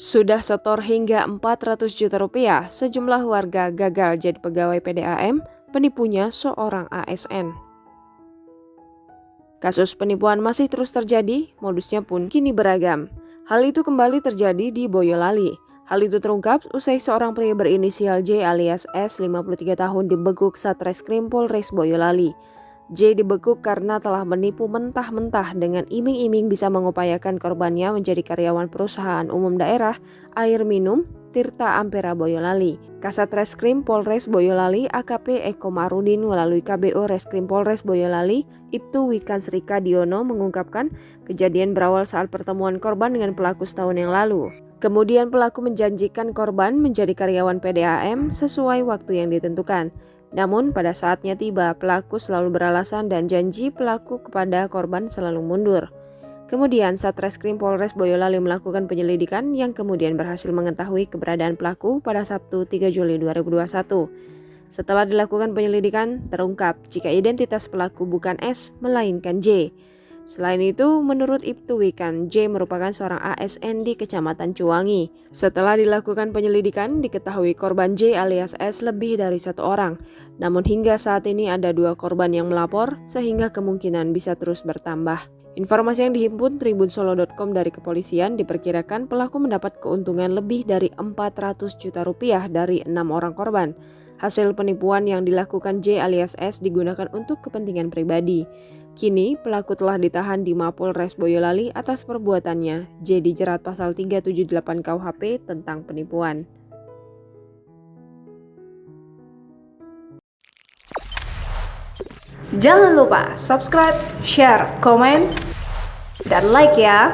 Sudah setor hingga 400 juta rupiah, sejumlah warga gagal jadi pegawai PDAM, penipunya seorang ASN. Kasus penipuan masih terus terjadi, modusnya pun kini beragam. Hal itu kembali terjadi di Boyolali. Hal itu terungkap usai seorang pria berinisial J alias S, 53 tahun dibekuk Satreskrim Polres Boyolali. J dibekuk karena telah menipu mentah-mentah dengan iming-iming bisa mengupayakan korbannya menjadi karyawan perusahaan umum daerah air minum Tirta Ampera Boyolali. Kasat Reskrim Polres Boyolali AKP Eko Marudin melalui KBO Reskrim Polres Boyolali Ibtu Wikan Srika Diono mengungkapkan kejadian berawal saat pertemuan korban dengan pelaku setahun yang lalu. Kemudian pelaku menjanjikan korban menjadi karyawan PDAM sesuai waktu yang ditentukan. Namun pada saatnya tiba, pelaku selalu beralasan dan janji pelaku kepada korban selalu mundur. Kemudian Satreskrim Polres Boyolali melakukan penyelidikan yang kemudian berhasil mengetahui keberadaan pelaku pada Sabtu 3 Juli 2021. Setelah dilakukan penyelidikan, terungkap jika identitas pelaku bukan S, melainkan J. Selain itu, menurut Ibtu Wikan, J merupakan seorang ASN di Kecamatan Cuwangi. Setelah dilakukan penyelidikan, diketahui korban J alias S lebih dari satu orang. Namun hingga saat ini ada 2 korban yang melapor, sehingga kemungkinan bisa terus bertambah. Informasi yang dihimpun tribunsolo.com dari kepolisian diperkirakan pelaku mendapat keuntungan lebih dari 400 juta rupiah dari 6 orang korban. Hasil penipuan yang dilakukan J alias S digunakan untuk kepentingan pribadi. Kini, pelaku telah ditahan di Mapolres Boyolali atas perbuatannya. J dijerat pasal 378 KUHP tentang penipuan. Jangan lupa subscribe, share, komen, dan like ya!